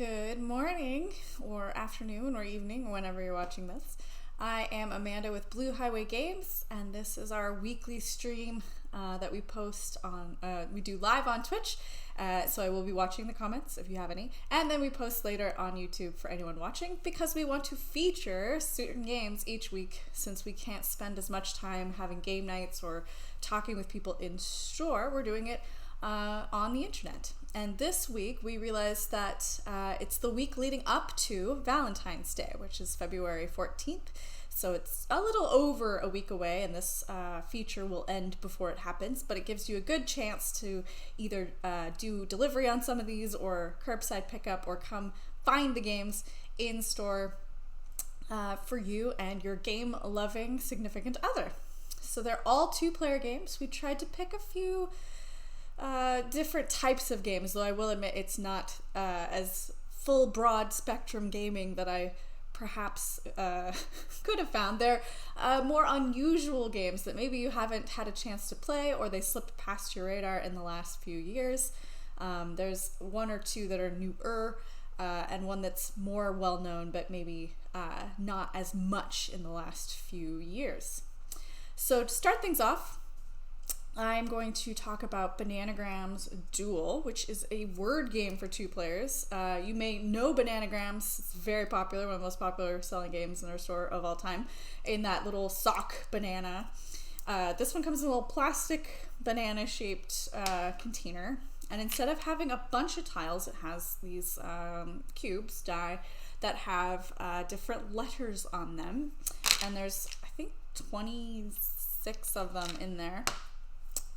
Good morning, or afternoon, or evening, whenever you're watching this. I am Amanda with Blue Highway Games, and this is our weekly stream that we post on, we do live on Twitch, so I will be watching the comments if you have any, and then we post later on YouTube for anyone watching, because we want to feature certain games each week, since we can't spend as much time having game nights or talking with people in store. We're doing it on the internet. And this week we realized that it's the week leading up to Valentine's Day, which is February 14th. So it's a little over a week away, and this feature will end before it happens, but it gives you a good chance to either do delivery on some of these or curbside pickup, or come find the games in store for you and your game-loving significant other. So they're all two-player games. We tried to pick a few different types of games, though I will admit it's not as full broad spectrum gaming that I perhaps could have found. They're more unusual games that maybe you haven't had a chance to play, or they slipped past your radar in the last few years. There's one or two that are newer, and one that's more well known, but maybe not as much in the last few years. So to start things off, I'm going to talk about Bananagrams Duel, which is a word game for two players. You may know Bananagrams. It's very popular, one of the most popular selling games in our store of all time, in that little sock banana. This one comes in a little plastic banana-shaped container, and instead of having a bunch of tiles, it has these cubes, die, that have different letters on them, and there's, I think, 26 of them in there.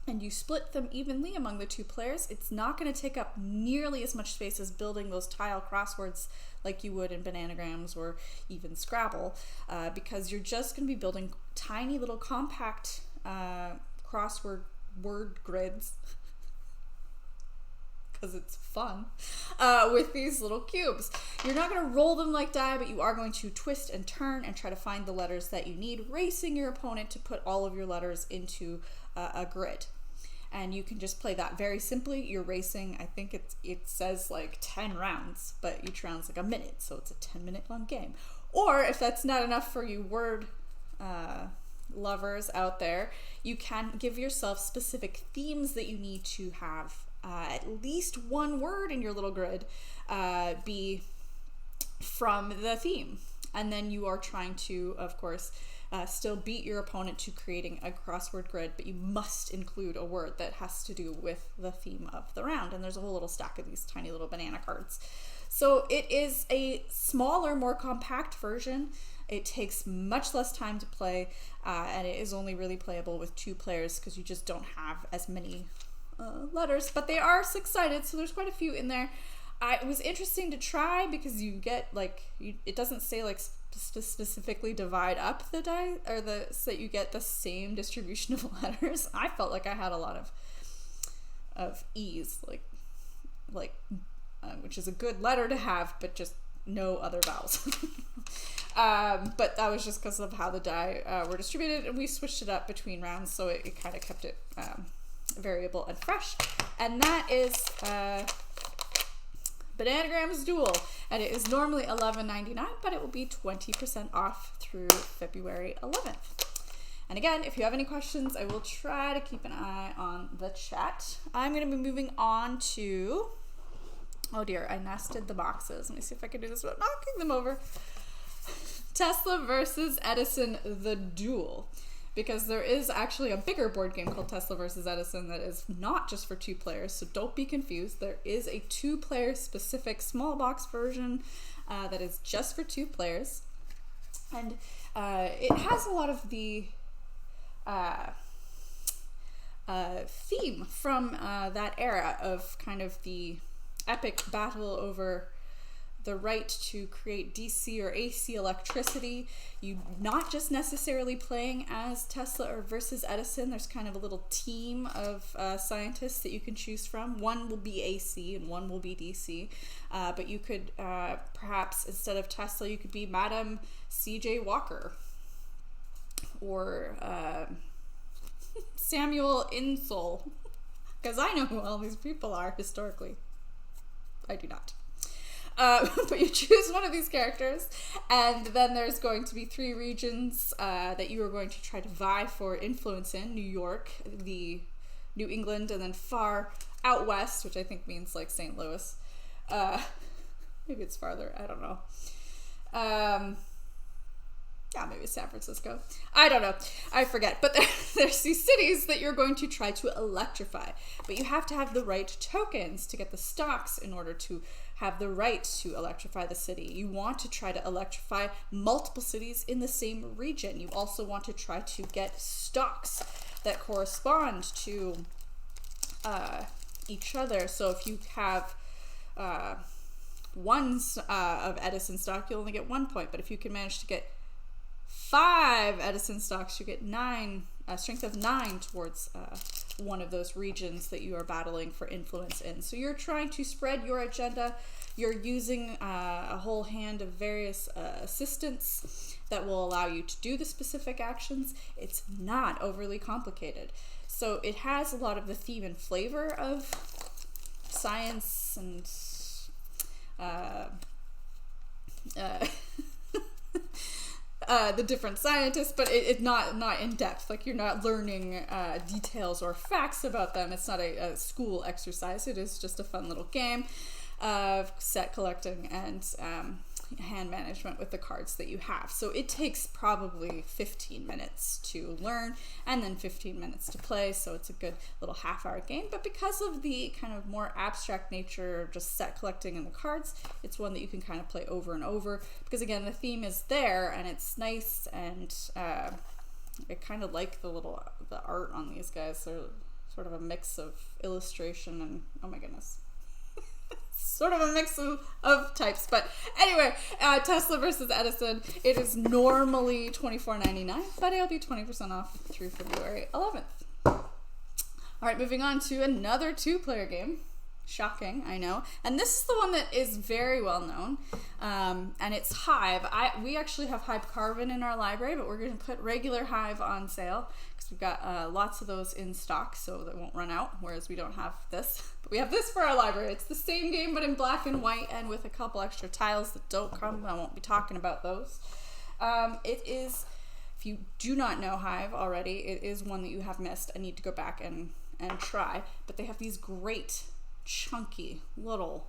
And you split them evenly among the two players. It's not going to take up nearly as much space as building those tile crosswords like you would in Bananagrams or even Scrabble, because you're just going to be building tiny little compact crossword word grids, because it's fun, with these little cubes. You're not going to roll them like die, but you are going to twist and turn and try to find the letters that you need, racing your opponent to put all of your letters into a grid. And you can just play that very simply. You're racing, I think it says like 10 rounds, but each round's like a minute, so it's a 10-minute long game. Or if that's not enough for you word lovers out there, you can give yourself specific themes that you need to have at least one word in your little grid be from the theme. And then you are trying to, of course, still beat your opponent to creating a crossword grid, but you must include a word that has to do with the theme of the round. And there's a whole little stack of these tiny little banana cards. So it is a smaller, more compact version. It takes much less time to play, and it is only really playable with two players because you just don't have as many letters, but they are six-sided, so there's quite a few in there. It was interesting to try because you get it doesn't say like specifically divide up the die, or so that you get the same distribution of letters. I felt like I had a lot of E's, which is a good letter to have, but just no other vowels. But that was just because of how the die were distributed, and we switched it up between rounds, so it kind of kept it variable and fresh. And that is Bananagrams Duel, and it is normally $11.99, but it will be 20% off through February 11th. And again, if you have any questions, I will try to keep an eye on the chat. I'm going to be moving on to, oh dear, I nested the boxes. Let me see if I can do this without knocking them over. Tesla versus Edison, the Duel. Because there is actually a bigger board game called Tesla versus Edison that is not just for two players, so don't be confused. There is a two-player specific small box version that is just for two players. And it has a lot of the theme from that era of kind of the epic battle over the right to create DC or AC electricity. You not just necessarily playing as Tesla or versus Edison. There's kind of a little team of scientists that you can choose from. One will be AC and one will be DC. But you could perhaps, instead of Tesla, you could be Madam C.J. Walker or Samuel Insull, because I know who all these people are historically. I do not. But you choose one of these characters, and then there's going to be 3 regions that you are going to try to vie for influence in. New York, the New England, and then far out west, which I think means like St. Louis. Maybe it's farther, I don't know. Yeah, maybe San Francisco. I don't know. I forget. But there's these cities that you're going to try to electrify. But you have to have the right tokens to get the stocks in order to have the right to electrify the city. You want to try to electrify multiple cities in the same region. You also want to try to get stocks that correspond to each other. So if you have one of Edison stock, you'll only get 1 point. But if you can manage to get 5 Edison stocks, you get 9, strength of 9 towards one of those regions that you are battling for influence in. So you're trying to spread your agenda. You're using a whole hand of various assistants that will allow you to do the specific actions. It's not overly complicated. So it has a lot of the theme and flavor of science and the different scientists, but it's not in depth. Like, you're not learning details or facts about them. It's not a school exercise. It is just a fun little game of set collecting and hand management with the cards that you have. So it takes probably 15 minutes to learn and then 15 minutes to play. So it's a good little half-hour game. But because of the kind of more abstract nature of just set collecting and the cards, it's one that you can kind of play over and over. Because again, the theme is there and it's nice, and I kind of like the art on these guys. They're sort of a mix of illustration and, oh my goodness, sort of a mix of types. But anyway, Tesla versus Edison. It is normally $24.99, but it'll be 20% off through February 11th. All right, moving on to another 2-player game. Shocking, I know. And this is the one that is very well known, and it's Hive. We actually have Hive Carven in our library, but we're going to put regular Hive on sale because we've got lots of those in stock, so that won't run out, whereas we don't have this. But we have this for our library. It's the same game, but in black and white and with a couple extra tiles that don't come. I won't be talking about those. It is, if you do not know Hive already, it is one that you have missed. I need to go back and try, but they have these great chunky little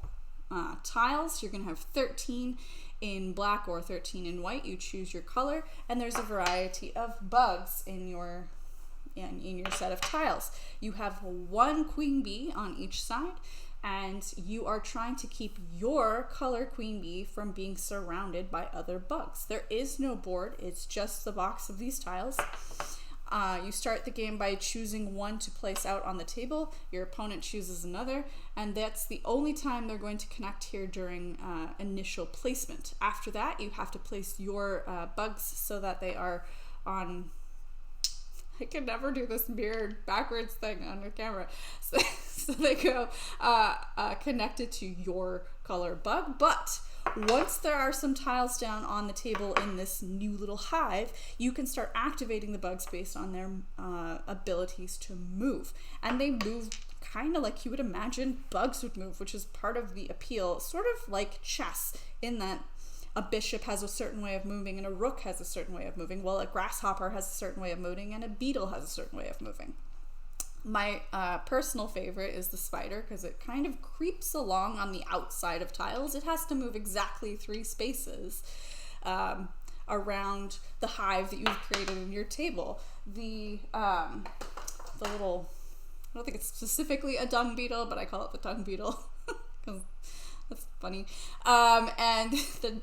tiles. You're gonna have 13 in black or 13 in white. You choose your color, and there's a variety of bugs in your set of tiles. You have 1 queen bee on each side, and you are trying to keep your color queen bee from being surrounded by other bugs. There is no board, it's just the box of these tiles. You start the game by choosing one to place out on the table. Your opponent chooses another, and that's the only time they're going to connect here during initial placement. After that, you have to place your bugs so that they are on... I can never do this mirrored backwards thing on the camera. So they go connected to your color bug, but once there are some tiles down on the table in this new little hive, you can start activating the bugs based on their abilities to move. And they move kind of like you would imagine bugs would move, which is part of the appeal, sort of like chess, in that a bishop has a certain way of moving and a rook has a certain way of moving. Well, a grasshopper has a certain way of moving and a beetle has a certain way of moving. My personal favorite is the spider, because it kind of creeps along on the outside of tiles. It has to move exactly 3 spaces around the hive that you've created in your table. The little, I don't think it's specifically a dung beetle, but I call it the dung beetle because that's funny. And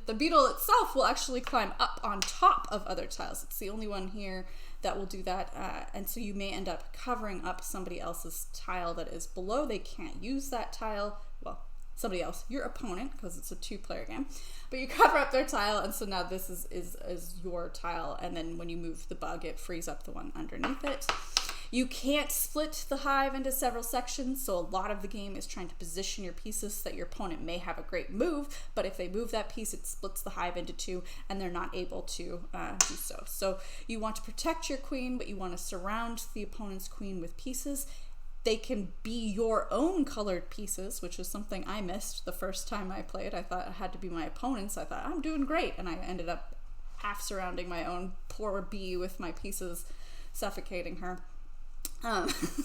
the beetle itself will actually climb up on top of other tiles. It's the only one here that will do that, and so you may end up covering up somebody else's tile that is below. They can't use that tile. Well, somebody else, your opponent, because it's a 2-player game, but you cover up their tile, and so now this is your tile, and then when you move the bug, it frees up the one underneath it. You can't split the hive into several sections, so a lot of the game is trying to position your pieces so that your opponent may have a great move, but if they move that piece, it splits the hive into 2, and they're not able to do so. So you want to protect your queen, but you want to surround the opponent's queen with pieces. they can be your own colored pieces, which is something I missed the first time I played. I thought it had to be my opponent's. I thought, I'm doing great. And I ended up half surrounding my own poor bee with my pieces, suffocating her.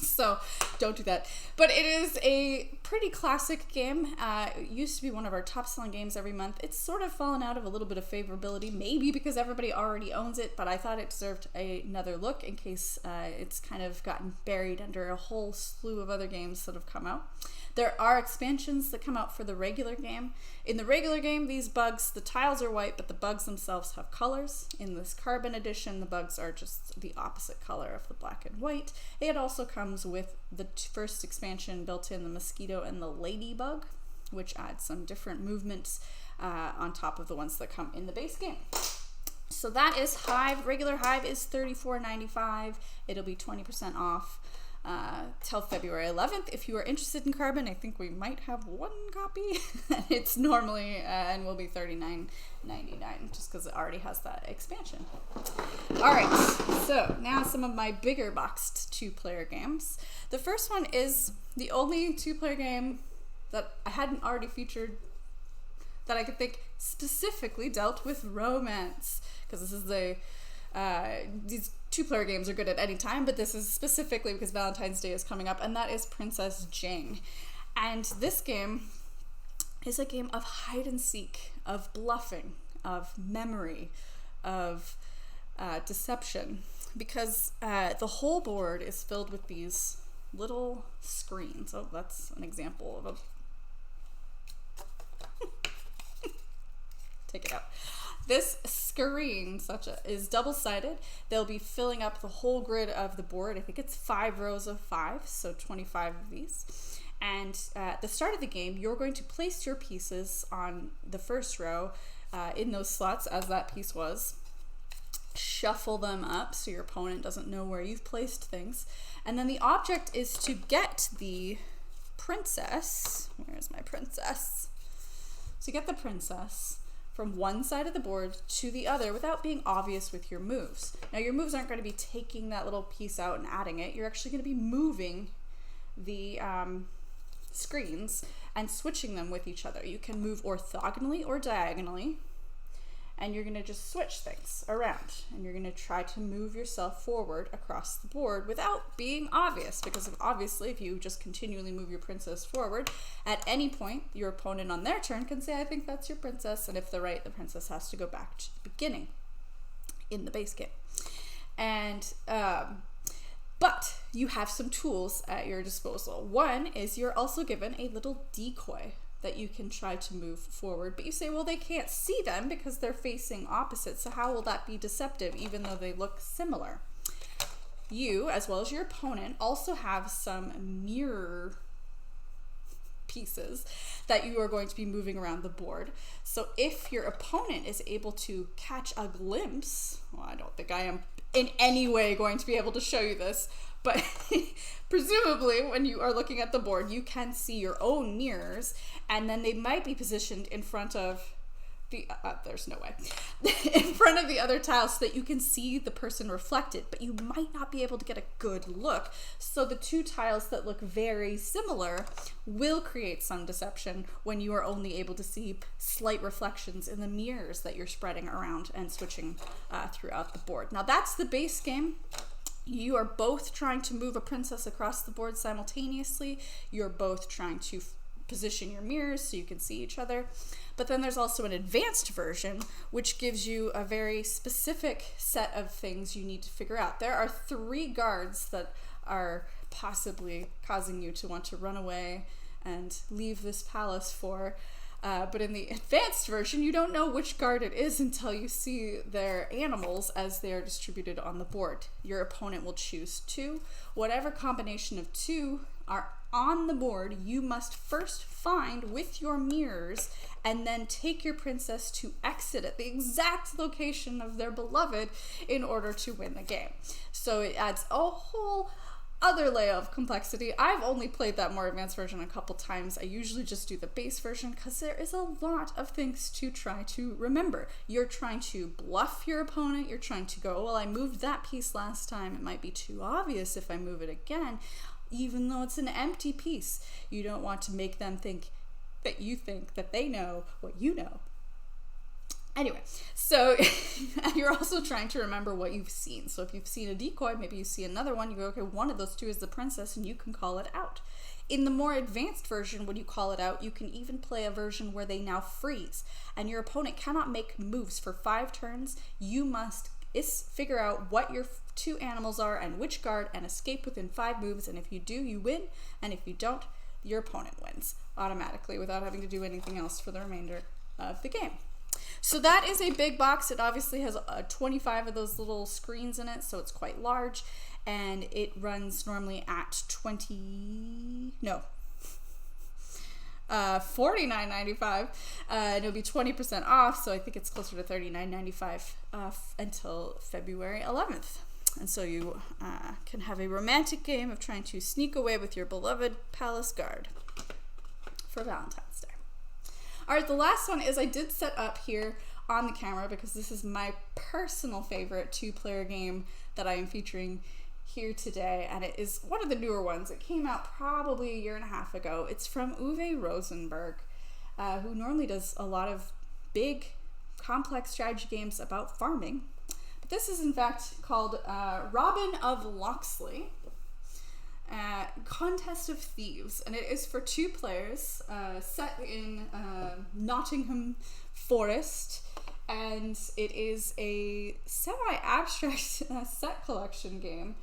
So don't do that. But it is a pretty classic game. It used to be one of our top selling games every month. It's sort of fallen out of a little bit of favorability, maybe because everybody already owns it, but I thought it deserved another look in case it's kind of gotten buried under a whole slew of other games that have come out. There are expansions that come out for the regular game. In the regular game, these bugs, the tiles are white, but the bugs themselves have colors. In this Carbon edition, the bugs are just the opposite color of the black and white. It also comes with the first expansion built in, the Mosquito and the Ladybug, which adds some different movements on top of the ones that come in the base game. So that is Hive. Regular Hive is $34.95. It'll be 20% off till February 11th. If you are interested in Carbon, I think we might have one copy. It's normally and will be $39.99 just because it already has that expansion. All right, so now some of my bigger boxed 2-player games. The first one is the only 2-player game that I hadn't already featured that I could think specifically dealt with romance, because this is these 2-player games are good at any time, but this is specifically because Valentine's Day is coming up, and that is Princess Jing. And this game is a game of hide and seek, of bluffing, of memory, of deception, because the whole board is filled with these little screens. Oh, that's an example of a... Take it out. This screen is double-sided. They'll be filling up the whole grid of the board. I think it's 5 rows of 5, so 25 of these. And at the start of the game, you're going to place your pieces on the first row in those slots as that piece was. Shuffle them up so your opponent doesn't know where you've placed things. And then the object is to get the princess. Where's my princess? So get the princess from one side of the board to the other without being obvious with your moves. Now your moves aren't going to be taking that little piece out and adding it. You're actually going to be moving the screens and switching them with each other. You can move orthogonally or diagonally, and you're going to just switch things around, and you're going to try to move yourself forward across the board without being obvious, because obviously if you just continually move your princess forward, at any point your opponent on their turn can say, I think that's your princess, and if they're right, the princess has to go back to the beginning in the base game. And but you have some tools at your disposal. One is you're also given a little decoy that you can try to move forward, but you say, well, they can't see them because they're facing opposite, so how will that be deceptive even though they look similar? You, as well as your opponent, also have some mirror pieces that you are going to be moving around the board. So if your opponent is able to catch a glimpse, well, I don't think I am in any way going to be able to show you this, but presumably when you are looking at the board, you can see your own mirrors, and then they might be positioned in front of the, there's no way, in front of the other tiles so that you can see the person reflected, but you might not be able to get a good look. So the two tiles that look very similar will create some deception when you are only able to see slight reflections in the mirrors that you're spreading around and switching throughout the board. Now that's the base game. You are both trying to move a princess across the board simultaneously. You're both trying to position your mirrors so you can see each other. But then there's also an advanced version, which gives you a very specific set of things you need to figure out. There are 3 guards that are possibly causing you to want to run away and leave this palace for. But in the advanced version, you don't know which guard it is until you see their animals as they are distributed on the board. Your opponent will choose 2. Whatever combination of 2 are on the board, you must first find with your mirrors and then take your princess to exit at the exact location of their beloved in order to win the game. So it adds a whole other layer of complexity. I've only played that more advanced version a couple times. I usually just do the base version because there is a lot of things to try to remember. You're trying to bluff your opponent. You're trying to go, well, I moved that piece last time. It might be too obvious if I move it again. even though it's an empty piece. You don't want to make them think that you think that they know what you know. Anyway, so you're also trying to remember what you've seen. So if you've seen a decoy, maybe you see another one, you go, okay, one of those two is the princess, and you can call it out. In the more advanced version, when you call it out, you can even play a version where they now freeze, and your opponent cannot make moves for 5 turns. You must figure out what your 2 animals are and which guard, and escape within 5 moves, and if you do, you win, and if you don't, your opponent wins automatically without having to do anything else for the remainder of the game. So that is a big box. It obviously has 25 of those little screens in it, so it's quite large, and it runs normally at $49.95, and it'll be 20% off, so I think it's closer to $39.95 until February 11th. And so you can have a romantic game of trying to sneak away with your beloved palace guard for Valentine's Day. All right, the last one is I did set up here on the camera because this is my personal favorite 2-player game that I am featuring here today, and it is one of the newer ones. It came out probably a year and a half ago. It's from Uwe Rosenberg, who normally does a lot of big, complex strategy games about farming. But this is in fact called Robin of Loxley. Contest of Thieves, and it is for 2 players, set in Nottingham Forest, and it is a semi-abstract set collection game,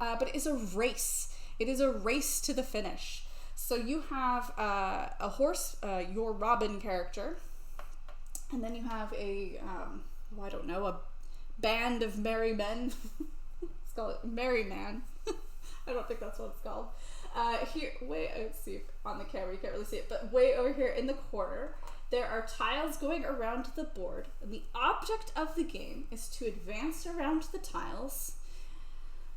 but it is a race. It is a race to the finish. So you have a horse, your Robin character, and then you have a band of merry men. Let's call it Merry Man. I don't think that's what it's called. Let's see if on the camera you can't really see it, but way over here in the corner, there are tiles going around the board, and the object of the game is to advance around the tiles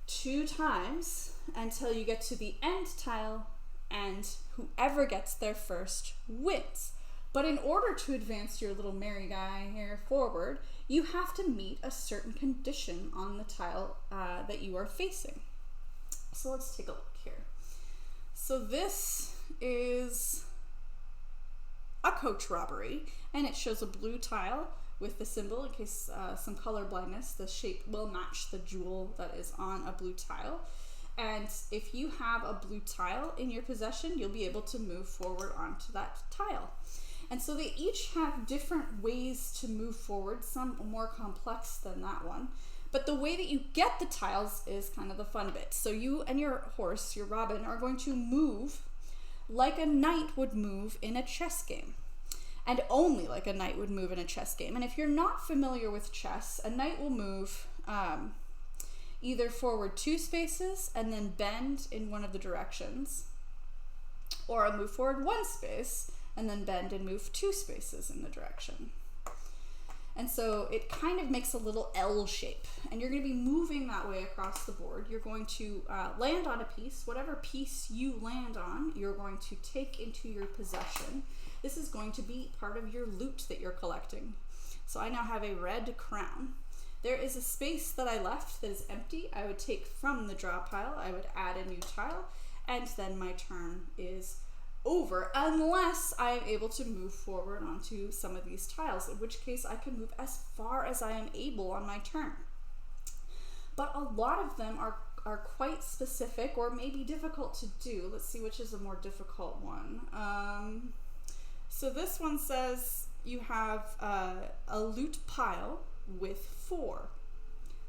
2 times until you get to the end tile, and whoever gets there first wins. But in order to advance your little merry guy here forward, you have to meet a certain condition on the tile that you are facing. So let's take a look here. So this is a coach robbery, and it shows a blue tile with the symbol in case some color blindness. The shape will match the jewel that is on a blue tile. And if you have a blue tile in your possession, you'll be able to move forward onto that tile. And so they each have different ways to move forward, some more complex than that one. But the way that you get the tiles is kind of the fun bit. So you and your horse, your Robin, are going to move like a knight would move in a chess game. And only like a knight would move in a chess game. And if you're not familiar with chess, a knight will move either forward 2 spaces and then bend in one of the directions, or I'll move forward 1 space and then bend and move 2 spaces in the direction. And so it kind of makes a little L shape, and you're going to be moving that way across the board. You're going to land on a piece. Whatever piece you land on, you're going to take into your possession. This is going to be part of your loot that you're collecting. So I now have a red crown. There is a space that I left that is empty. I would take from the draw pile. I would add a new tile, and then my turn is over unless I am able to move forward onto some of these tiles, in which case I can move as far as I am able on my turn. But a lot of them are quite specific or maybe difficult to do. Let's see which is a more difficult one. So this one says you have a loot pile with 4.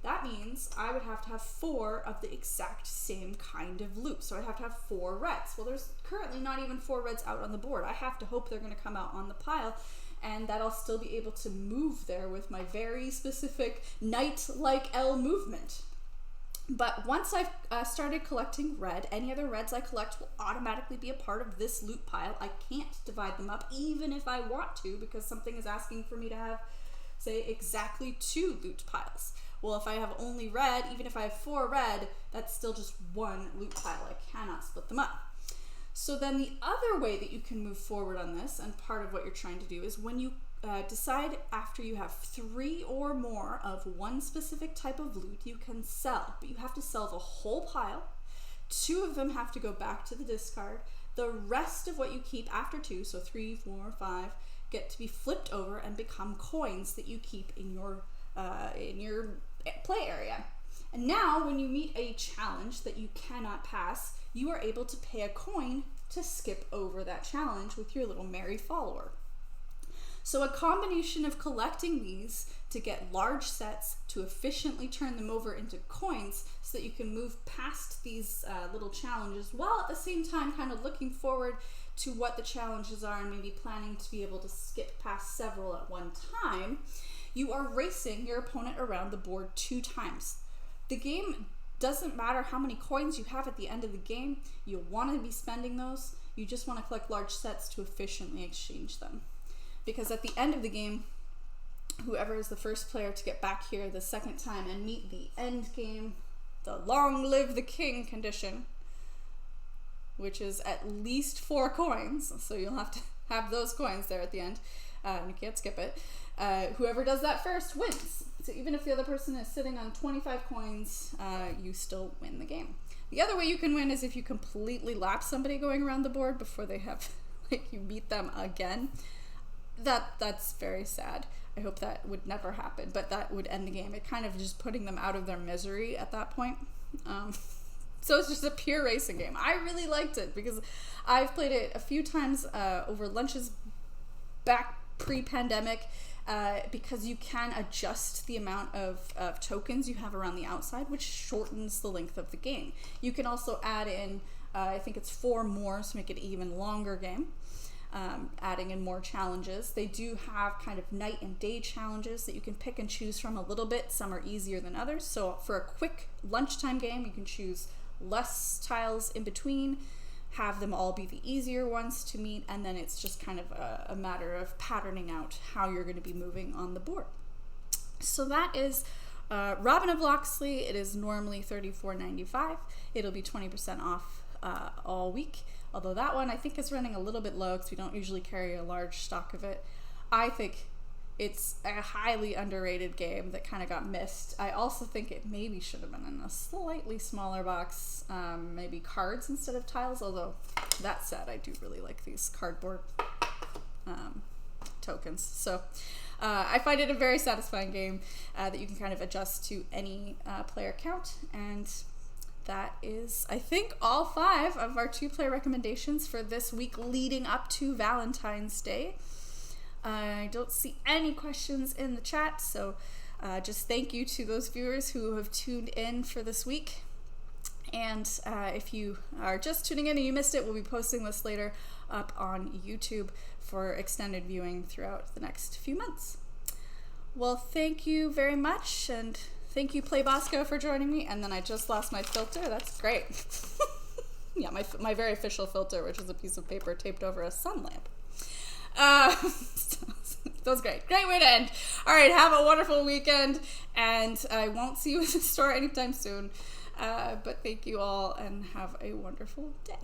That means I would have to have 4 of the exact same kind of loot. So I'd have to have 4 reds. Well, there's currently not even 4 reds out on the board. I have to hope they're going to come out on the pile, and that I'll still be able to move there with my very specific knight-like L movement. But once I've started collecting red, any other reds I collect will automatically be a part of this loot pile. I can't divide them up even if I want to, because something is asking for me to have, say, exactly 2 loot piles. Well, if I have only red, even if I have 4 red, that's still just 1 loot pile. I cannot split them up. So then the other way that you can move forward on this, and part of what you're trying to do, is when you decide after you have 3 or more of one specific type of loot, you can sell. But you have to sell the whole pile 2 of them have to go back to the discard. The rest of what you keep after 2, so 3, 4, 5, get to be flipped over and become coins that you keep in your play area. And now when you meet a challenge that you cannot pass, you are able to pay a coin to skip over that challenge with your little merry follower. So a combination of collecting these to get large sets to efficiently turn them over into coins so that you can move past these little challenges, while at the same time kind of looking forward to what the challenges are and maybe planning to be able to skip past several at one time, you are racing your opponent around the board 2 times. The game doesn't matter how many coins you have at the end of the game. You want to be spending those. You just want to collect large sets to efficiently exchange them. Because at the end of the game, whoever is the first player to get back here the second time and meet the end game, the long live the king condition, which is at least 4 coins, so you'll have to have those coins there at the end. You can't skip it. Whoever does that first wins. So even if the other person is sitting on 25 coins, you still win the game. The other way you can win is if you completely lap somebody going around the board before they have, you meet them again. That's very sad. I hope that would never happen, but that would end the game. It kind of just putting them out of their misery at that point. So it's just a pure racing game. I really liked it because I've played it a few times over lunches back pre-pandemic, because you can adjust the amount of tokens you have around the outside, which shortens the length of the game. You can also add in, I think it's 4 more to make it an even longer game. Adding in more challenges. They do have kind of night and day challenges that you can pick and choose from a little bit. Some are easier than others. So for a quick lunchtime game, you can choose less tiles in between, have them all be the easier ones to meet, and then it's just kind of a matter of patterning out how you're going to be moving on the board. So that is Robin of Loxley. It is normally $34.95. It'll be 20% off all week. Although that one I think is running a little bit low because we don't usually carry a large stock of it. I think it's a highly underrated game that kind of got missed. I also think it maybe should have been in a slightly smaller box, maybe cards instead of tiles, although that said, I do really like these cardboard tokens. So I find it a very satisfying game that you can kind of adjust to any player count, and that is, I think, all 5 of our 2-player recommendations for this week leading up to Valentine's Day. I don't see any questions in the chat, so just thank you to those viewers who have tuned in for this week. And if you are just tuning in and you missed it, we'll be posting this later up on YouTube for extended viewing throughout the next few months. Well, thank you very much, and thank you, Play Bosco, for joining me. And then I just lost my filter. That's great. Yeah, my very official filter, which is a piece of paper taped over a sun lamp. That was great. Great way to end. All right, have a wonderful weekend, and I won't see you in the store anytime soon. But thank you all, and have a wonderful day.